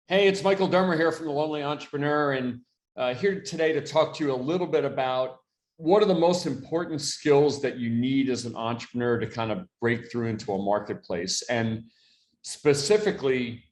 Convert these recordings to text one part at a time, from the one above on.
Hey, it's Michael Dermer here from The Lonely Entrepreneur, and here today to talk to you a little bit about what are the most important skills that you need as an entrepreneur to kind of break through into a marketplace. And specifically,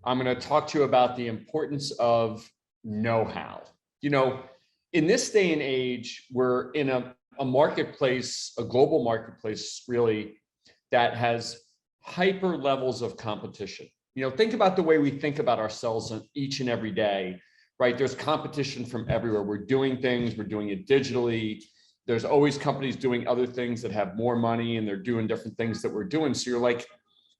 I'm going to talk to you about the importance of know-how. You know, in this day and age, we're in a marketplace, a global marketplace, really, that has hyper levels of competition. You know, think about the way we think about ourselves each and every day, right? There's competition from everywhere. We're doing things, we're doing it digitally. There's always companies doing other things that have more money and they're doing different things that we're doing. So you're like,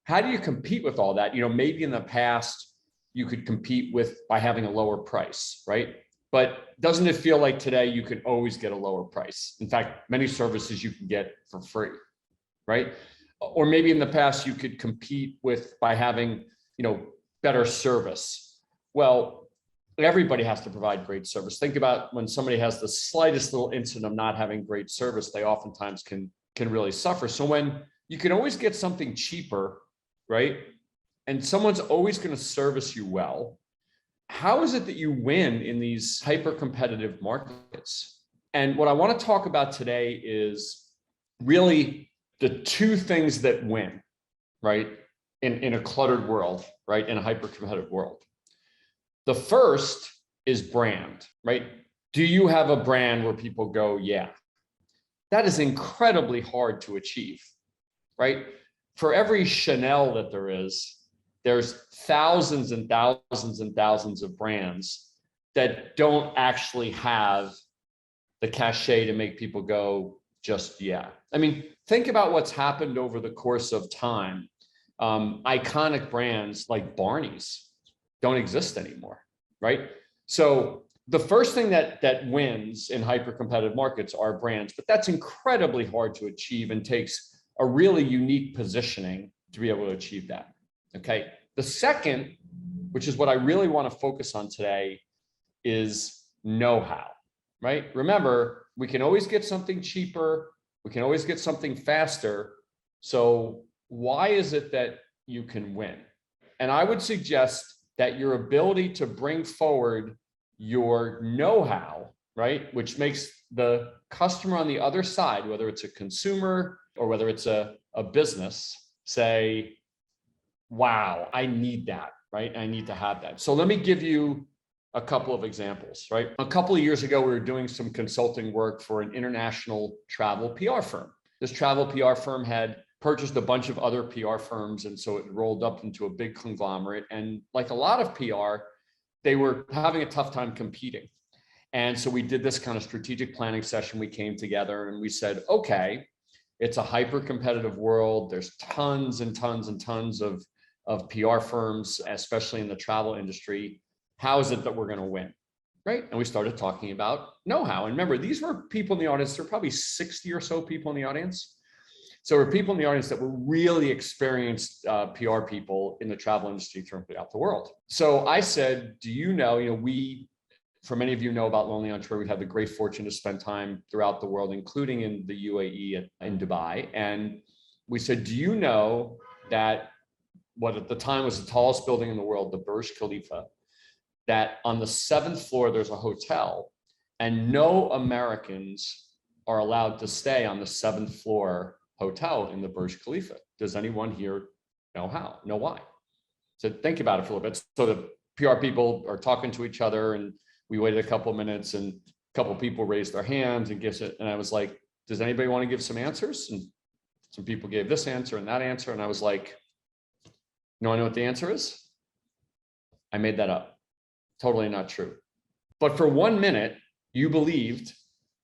how do you compete with all that? You know, maybe in the past you could compete by having a lower price, right? But doesn't it feel like today you can always get a lower price? In fact, many services you can get for free, right? Or maybe in the past you could compete by having, better service. Well, everybody has to provide great service. Think about when somebody has the slightest little incident of not having great service, they oftentimes can really suffer. So when you can always get something cheaper, right? And someone's always going to service you well. How is it that you win in these hyper competitive markets? And what I want to talk about today is really the two things that win, right? In a cluttered world, right? In a hyper-competitive world. The first is brand, right? Do you have a brand where people go, yeah? That is incredibly hard to achieve, right? For every Chanel that there's thousands and thousands and thousands of brands that don't actually have the cachet to make people go, just yeah. I mean, think about what's happened over the course of time. Iconic brands like Barney's don't exist anymore, right? So the first thing that wins in hyper-competitive markets are brands, but that's incredibly hard to achieve and takes a really unique positioning to be able to achieve that, okay? The second, which is what I really want to focus on today, is know-how, right? Remember, we can always get something cheaper, we can always get something faster, so why is it that you can win? And I would suggest that your ability to bring forward your know-how, right, which makes the customer on the other side, whether it's a consumer or whether it's a business, say, wow, I need that, right? I need to have that. So let me give you a couple of examples, right? A couple of years ago, we were doing some consulting work for an international travel PR firm. This travel PR firm had purchased a bunch of other PR firms. And so it rolled up into a big conglomerate. And like a lot of PR, they were having a tough time competing. And so we did this kind of strategic planning session. We came together and we said, okay, it's a hyper competitive world. There's tons and tons and tons of PR firms, especially in the travel industry. How is it that we're going to win? Right. And we started talking about know-how. And remember, these were people in the audience. There were probably 60 or so people in the audience. So there were people in the audience that were really experienced PR people in the travel industry throughout the world. So I said, do you know, for many of you know about Lonely Entrepreneur, we've had the great fortune to spend time throughout the world, including in the UAE and Dubai. And we said, do you know that what at the time was the tallest building in the world, the Burj Khalifa, that on the 7th floor, there's a hotel and no Americans are allowed to stay on the 7th floor hotel in the Burj Khalifa? Does anyone here know why? So think about it for a little bit. So the PR people are talking to each other and we waited a couple of minutes and a couple of people raised their hands and and I was like, does anybody want to give some answers? And some people gave this answer and that answer. And I was like, I know what the answer is? I made that up. Totally not true. But for 1 minute, you believed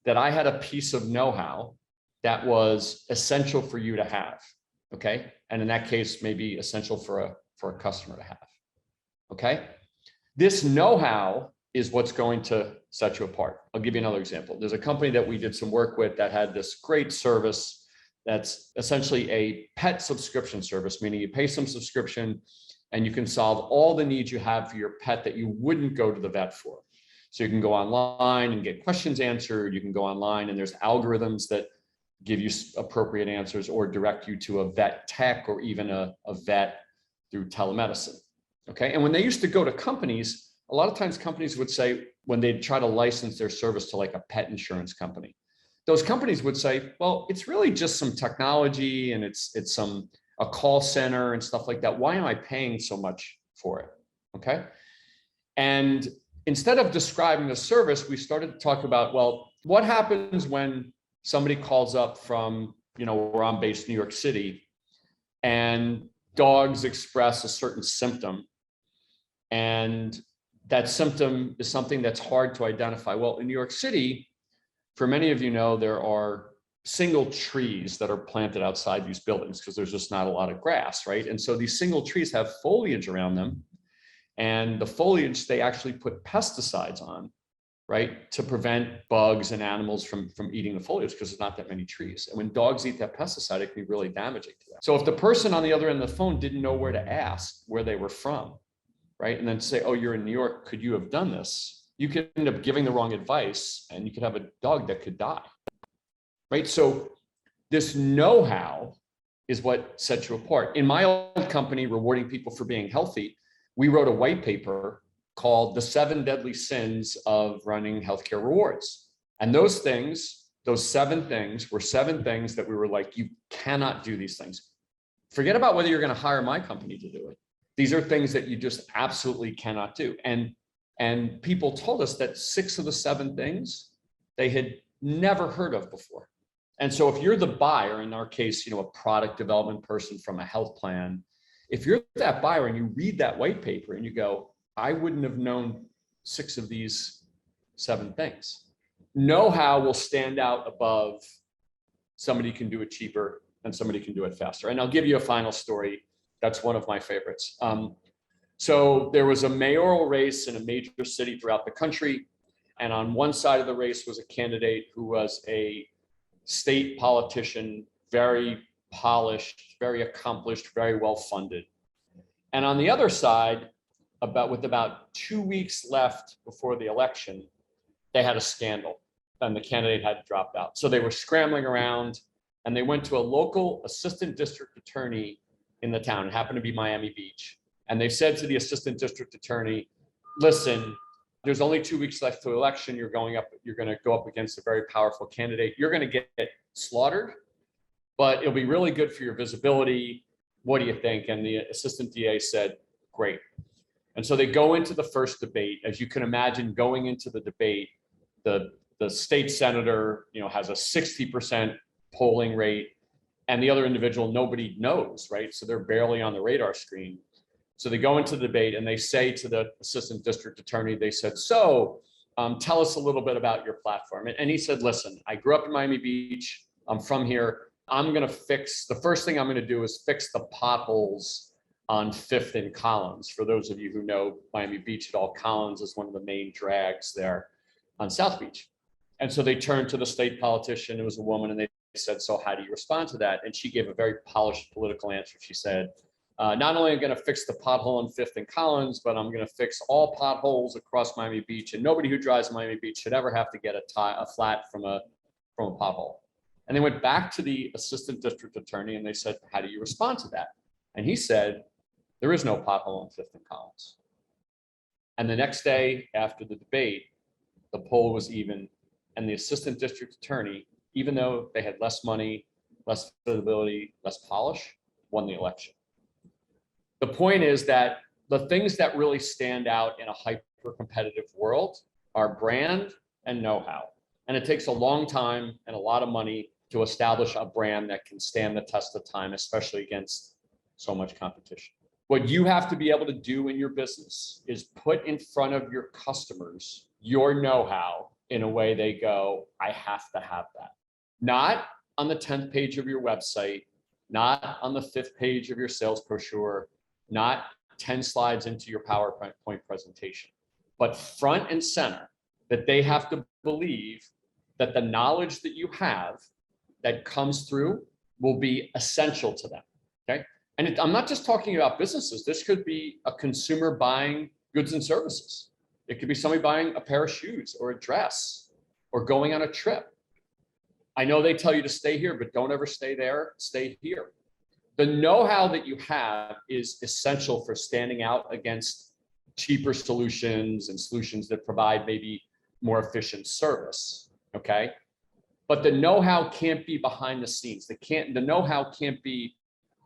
that I had a piece of know-how that was essential for you to have, okay? And in that case, maybe essential for a customer to have, okay? This know-how is what's going to set you apart. I'll give you another example. There's a company that we did some work with that had this great service that's essentially a pet subscription service, meaning you pay some subscription and you can solve all the needs you have for your pet that you wouldn't go to the vet for. So you can go online and get questions answered. You can go online and there's algorithms that give you appropriate answers or direct you to a vet tech or even a vet through telemedicine. Okay. And when they used to go to companies, a lot of times companies would say, when they'd try to license their service to like a pet insurance company, those companies would say, well, it's really just some technology and it's a call center and stuff like that. Why am I paying so much for it? Okay. And instead of describing the service, we started to talk about, well, what happens when somebody calls up from, where I'm based, New York City, and dogs express a certain symptom. And that symptom is something that's hard to identify. Well, in New York City, for many of you know, there are single trees that are planted outside these buildings because there's just not a lot of grass, right? And so these single trees have foliage around them. And the foliage, they actually put pesticides on, right, to prevent bugs and animals from eating the foliage because there's not that many trees. And when dogs eat that pesticide, it can be really damaging to them. So if the person on the other end of the phone didn't know where to ask where they were from, right, and then say, oh, you're in New York, could you have done this? You could end up giving the wrong advice and you could have a dog that could die, right? So this know-how is what sets you apart. In my old company, Rewarding People for Being Healthy, we wrote a white paper called The 7 Deadly Sins of Running Healthcare Rewards. And those 7 things were 7 things that we were like, you cannot do these things. Forget about whether you're going to hire my company to do it. These are things that you just absolutely cannot do. And people told us that 6 of the 7 things they had never heard of before. And so if you're the buyer, in our case, a product development person from a health plan, if you're that buyer and you read that white paper and you go, I wouldn't have known 6 of these 7 things. Know-how will stand out above somebody can do it cheaper and somebody can do it faster. And I'll give you a final story. That's one of my favorites. So there was a mayoral race in a major city throughout the country. And on one side of the race was a candidate who was a state politician, very polished, very accomplished, very well funded. And on the other side, with about 2 weeks left before the election, they had a scandal and the candidate had dropped out. So they were scrambling around and they went to a local assistant district attorney in the town. It happened to be Miami Beach. And they said to the assistant district attorney, listen, there's only 2 weeks left to the election. You're going to go up against a very powerful candidate. You're going to get slaughtered, but it'll be really good for your visibility. What do you think? And the assistant DA said, great. And so they go into the first debate. As you can imagine, going into the debate, the state senator, has a 60% polling rate, and the other individual, nobody knows, right? So they're barely on the radar screen. So they go into the debate and they say to the assistant district attorney, they said, so tell us a little bit about your platform. And he said, listen, I grew up in Miami Beach. I'm from here. The first thing I'm going to do is fix the potholes on 5th and Collins. For those of you who know Miami Beach at all, Collins is one of the main drags there on South Beach. And so they turned to the state politician, it was a woman, and they said, so how do you respond to that? And she gave a very polished political answer. She said, not only am I going to fix the pothole on 5th and Collins, but I'm going to fix all potholes across Miami Beach. And nobody who drives Miami Beach should ever have to get a flat from a pothole. And they went back to the assistant district attorney and they said, how do you respond to that? And he said, there is no pothole on 5th and Collins. And the next day after the debate, the poll was even, and the assistant district attorney, even though they had less money, less visibility, less polish, won the election. The point is that the things that really stand out in a hyper-competitive world are brand and know-how. And it takes a long time and a lot of money to establish a brand that can stand the test of time, especially against so much competition. What you have to be able to do in your business is put in front of your customers your know-how in a way they go, I have to have that. Not on the 10th page of your website, not on the 5th page of your sales brochure, not 10 slides into your PowerPoint presentation, but front and center, that they have to believe that the knowledge that you have that comes through will be essential to them, okay? And I'm not just talking about businesses. This could be a consumer buying goods and services. It could be somebody buying a pair of shoes or a dress or going on a trip. I know they tell you to stay here, but don't ever stay there, stay here. The know-how that you have is essential for standing out against cheaper solutions and solutions that provide maybe more efficient service, okay? But the know-how can't be behind the scenes. The know-how can't be,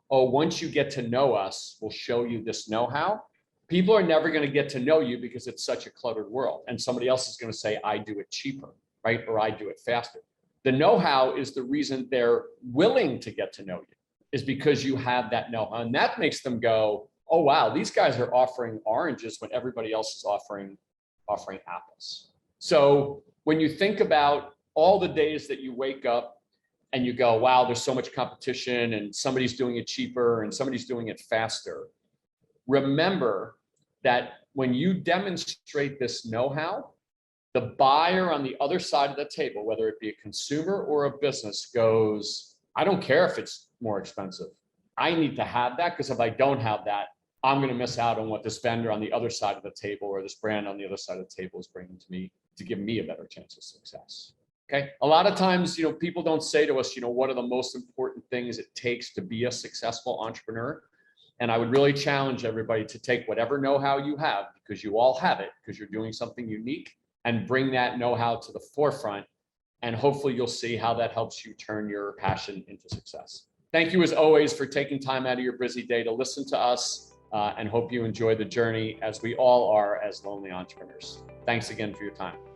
oh, once you get to know us, we'll show you this know-how. People are never going to get to know you because it's such a cluttered world. And somebody else is going to say, I do it cheaper, right? Or I do it faster. The know-how is the reason they're willing to get to know you, is because you have that know-how. And that makes them go, oh, wow, these guys are offering oranges when everybody else is offering apples. So when you think about all the days that you wake up and you go, wow, there's so much competition and somebody's doing it cheaper and somebody's doing it faster, remember that when you demonstrate this know-how, the buyer on the other side of the table, whether it be a consumer or a business, goes, I don't care if it's more expensive. I need to have that, because if I don't have that, I'm going to miss out on what this vendor on the other side of the table or this brand on the other side of the table is bringing to me to give me a better chance of success. Okay. A lot of times, people don't say to us, what are the most important things it takes to be a successful entrepreneur? And I would really challenge everybody to take whatever know-how you have, because you all have it, because you're doing something unique, and bring that know-how to the forefront. And hopefully you'll see how that helps you turn your passion into success. Thank you as always for taking time out of your busy day to listen to us, and hope you enjoy the journey, as we all are as lonely entrepreneurs. Thanks again for your time.